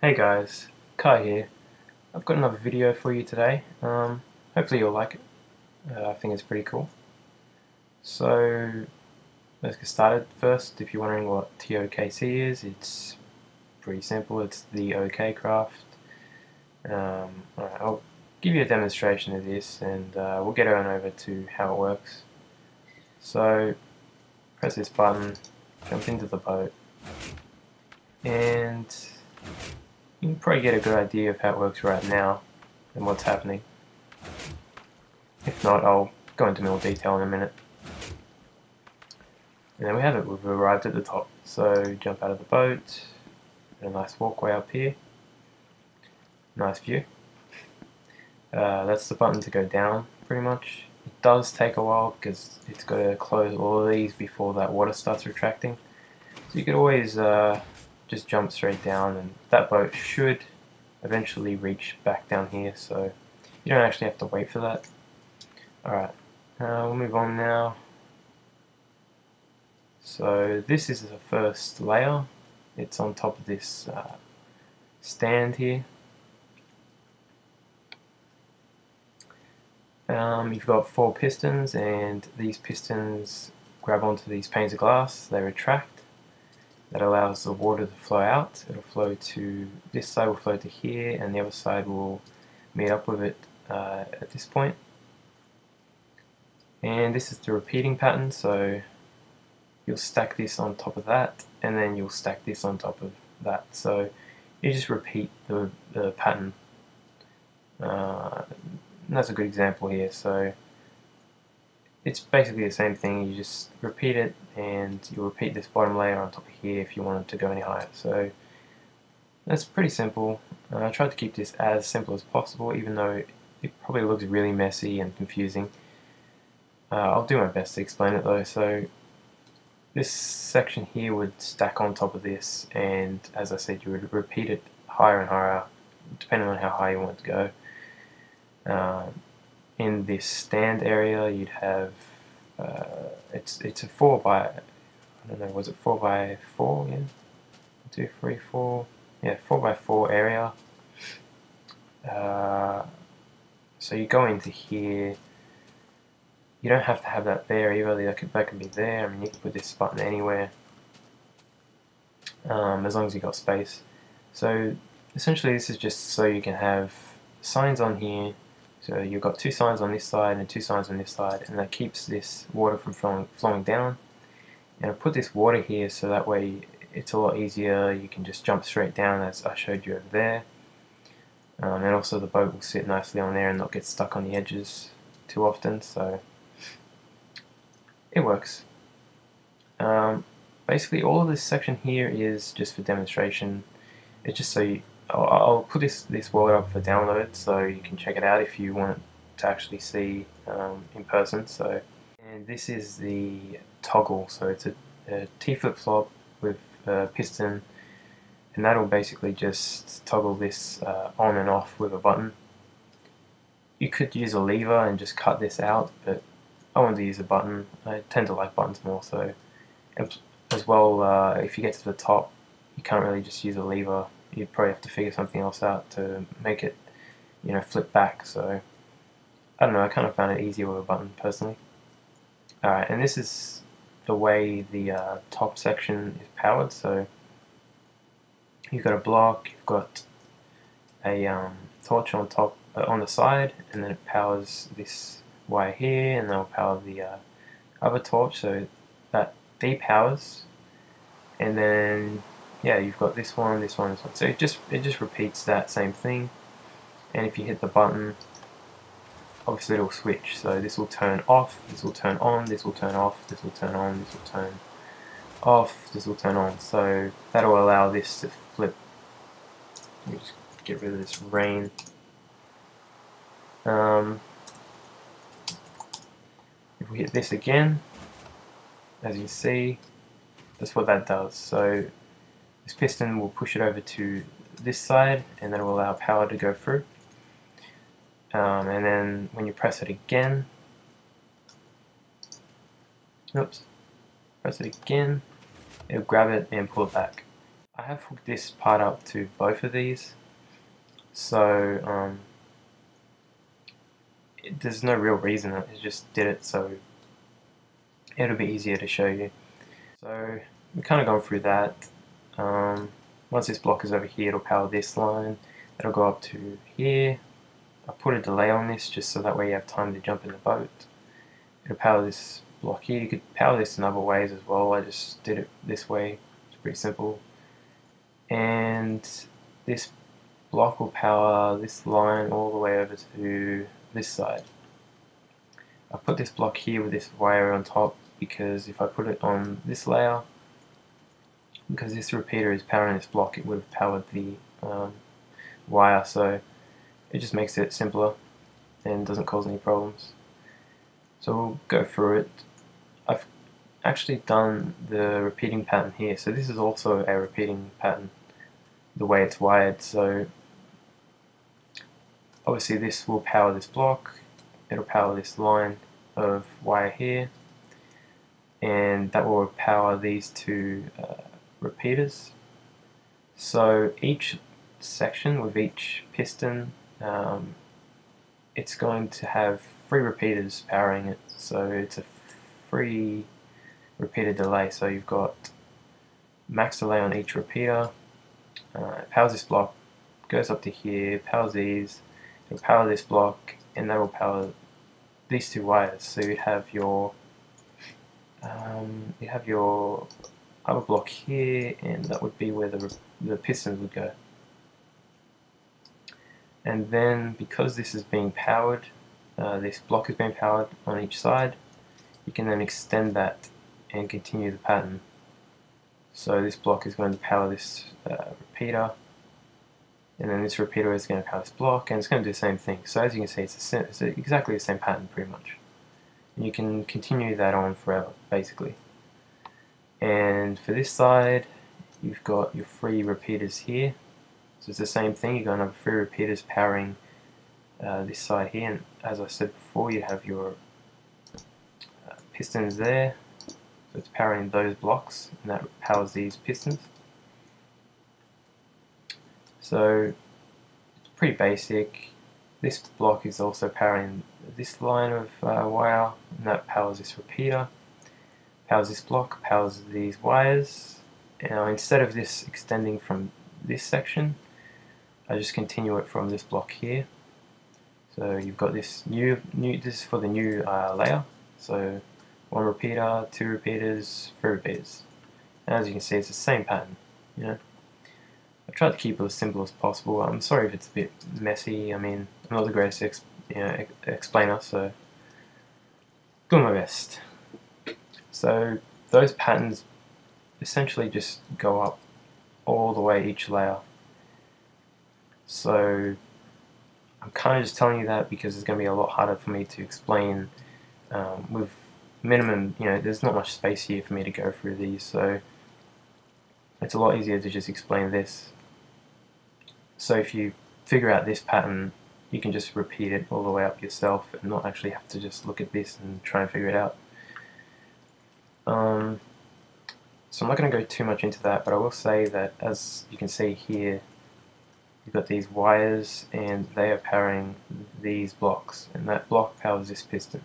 Hey guys, Kai here. I've got another video for you today. Hopefully you'll like it. I think it's pretty cool. So let's get started first. If you're wondering what TOKC is, it's pretty simple. It's the OK craft. Alright, I'll give you a demonstration of this and we'll get on over to how it works. So press this button, jump into the boat, and you can probably get a good idea of how it works right now and what's happening. If not, I'll go into more detail in a minute. And there we have it, we've arrived at the top. So jump out of the boat, a nice walkway up here, nice view. That's the button to go down, pretty much. It does take a while because it's got to close all of these before that water starts retracting. So you could always just jump straight down, and that boat should eventually reach back down here, so you don't actually have to wait for that. Alright, we'll move on now. So this is the first layer. It's on top of this stand here. You've got 4 pistons, and these pistons grab onto these panes of glass, they retract. That allows the water to flow out. It'll flow to this side, will flow to here, and the other side will meet up with it at this point. And this is the repeating pattern, so you'll stack this on top of that, and then you'll stack this on top of that. So you just repeat the pattern. And that's a good example here. So it's basically the same thing, you just repeat it, and you repeat this bottom layer on top of here if you want it to go any higher. So that's pretty simple. I tried to keep this as simple as possible, even though it probably looks really messy and confusing. I'll do my best to explain it though. So this section here would stack on top of this, and as I said, you would repeat it higher and higher depending on how high you want it to go. In this stand area, you'd have it's a 4 by, I don't know, was it 4 by 4? Yeah, 1, 2, 3, 4. Yeah, 4 by 4 area. So you go into here. You don't have to have that there either. That can be there. I mean, you can put this button anywhere, as long as you got space. So essentially, this is just so you can have signs on here. So you've got 2 signs on this side and 2 signs on this side, and that keeps this water from flowing down. And I put this water here so that way it's a lot easier. You can just jump straight down as I showed you over there. And also the boat will sit nicely on there and not get stuck on the edges too often, so it works. Basically all of this section here is just for demonstration. It's just so I'll put this wallet up for download so you can check it out if you want to actually see in person. So, and this is the toggle, so it's a T flip-flop with a piston, and that'll basically just toggle this on and off with a button. You could use a lever and just cut this out, but I wanted to use a button. I tend to like buttons more, so, and as well, if you get to the top, you can't really just use a lever. You'd probably have to figure something else out to make it, flip back. So I don't know, I kind of found it easier with a button personally. Alright, and this is the way the top section is powered. So you've got a block, you've got a torch on top, on the side, and then it powers this wire here, and then it'll power the other torch, so that depowers, and then yeah, you've got this one, this one, this one. So it just repeats that same thing, and if you hit the button, obviously it'll switch. So this will turn off, this will turn on, this will turn off, this will turn on, this will turn off, this will turn on. So that'll allow this to flip. Let me just get rid of this rain. If we hit this again, as you see, that's what that does. So this piston will push it over to this side, and that will allow power to go through. And then when you press it again, press it again, it'll grab it and pull it back. I have hooked this part up to both of these, so there's no real reason. I just did it so it'll be easier to show you. So we've kind of gone through that. Once this block is over here, it'll power this line. It'll go up to here. I put a delay on this just so that way you have time to jump in the boat. It'll power this block here. You could power this in other ways as well. I just did it this way. It's pretty simple. And this block will power this line all the way over to this side. I put this block here with this wire on top because if I put it on this layer, because this repeater is powering this block, it would have powered the wire, so it just makes it simpler and doesn't cause any problems. So we'll go through it. I've actually done the repeating pattern here, so this is also a repeating pattern, the way it's wired. So obviously this will power this block, it'll power this line of wire here, and that will power these two repeaters. So each section with each piston, it's going to have 3 repeaters powering it, so it's a 3 repeater delay. So you've got max delay on each repeater. It powers this block, goes up to here, powers these, it'll power this block, and that will power these 2 wires. So you have your other block here, and that would be where the pistons would go. And then because this is being powered, this block is being powered on each side, you can then extend that and continue the pattern. So this block is going to power this repeater, and then this repeater is going to power this block, and it's going to do the same thing. So as you can see, it's exactly the same pattern pretty much. And you can continue that on forever, basically. And for this side, you've got your 3 repeaters here. So it's the same thing, you're going to have 3 repeaters powering this side here, and as I said before, you have your pistons there, so it's powering those blocks, and that powers these pistons. So it's pretty basic. This block is also powering this line of wire, and that powers this repeater, powers this block, powers these wires. Now instead of this extending from this section, I just continue it from this block here. So you've got this this is for the new layer. So 1 repeater, 2 repeaters, 3 repeaters. And as you can see, it's the same pattern. You know, I tried to keep it as simple as possible. I'm sorry if it's a bit messy. I mean, I'm not the greatest explainer, so doing my best. So those patterns essentially just go up all the way each layer. So I'm kind of just telling you that because it's going to be a lot harder for me to explain with minimum, there's not much space here for me to go through these, so it's a lot easier to just explain this. So if you figure out this pattern, you can just repeat it all the way up yourself and not actually have to just look at this and try and figure it out. So I'm not going to go too much into that, but I will say that as you can see here, you've got these wires and they are powering these blocks, and that block powers this piston.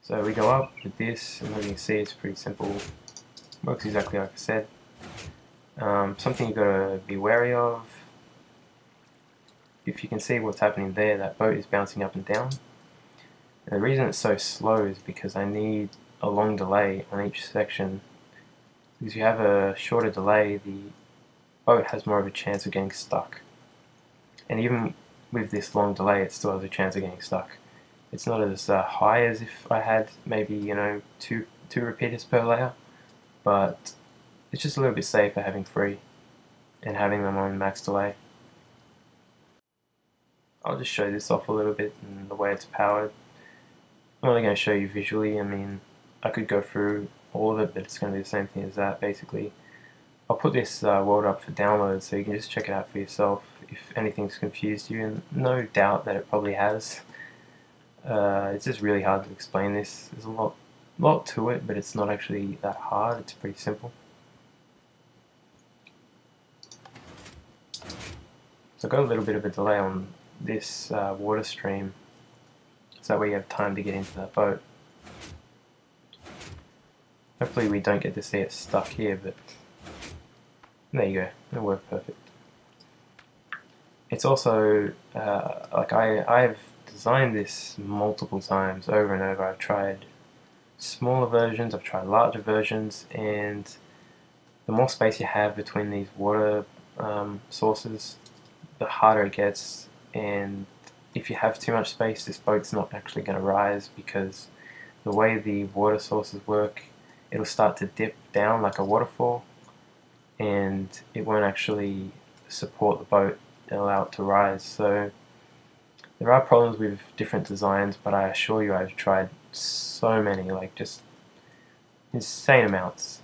So we go up with this, and as you can see, it's pretty simple. Works exactly like I said. Something you've got to be wary of. If you can see what's happening there, that boat is bouncing up and down. And the reason it's so slow is because I need a long delay on each section. Because you have a shorter delay, the boat has more of a chance of getting stuck. And even with this long delay, it still has a chance of getting stuck. It's not as high as if I had maybe two repeaters per layer, but it's just a little bit safer having 3 and having them on max delay. I'll just show this off a little bit and the way it's powered. I'm only going to show you visually. I mean, I could go through all of it, but it's going to be the same thing as that basically. I'll put this world up for download so you can just check it out for yourself if anything's confused you, and no doubt that it probably has. It's just really hard to explain this. There's a lot to it, but it's not actually that hard. It's pretty simple. So I've got a little bit of a delay on this water stream, so that way you have time to get into that boat. Hopefully we don't get to see it stuck here, but there you go, it worked perfect. It's also, like I've designed this multiple times over and over. I've tried smaller versions, I've tried larger versions, and the more space you have between these water sources, the harder it gets. And if you have too much space, this boat's not actually going to rise, because the way the water sources work, it'll start to dip down like a waterfall, and it won't actually support the boat and allow it to rise. So there are problems with different designs, but I assure you I've tried so many, like just insane amounts.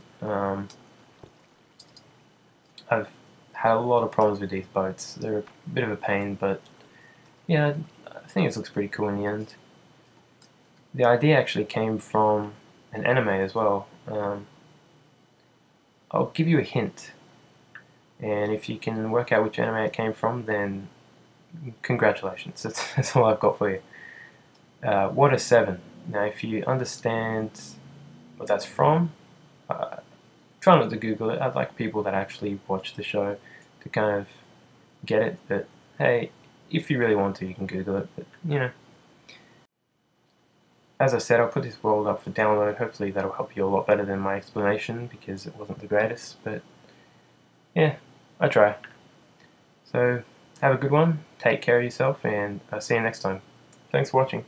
I've had a lot of problems with these boats. They're a bit of a pain, but yeah, I think it looks pretty cool in the end. The idea actually came from an anime as well. I'll give you a hint, and if you can work out which anime it came from, then congratulations. That's all I've got for you. Water 7. Now, if you understand what that's from, try not to Google it. I'd like people that actually watch the show to kind of get it, but hey, if you really want to, you can Google it, but you know. As I said, I'll put this world up for download. Hopefully that'll help you a lot better than my explanation, because it wasn't the greatest, but yeah, I try. So, have a good one, take care of yourself, and I'll see you next time. Thanks for watching.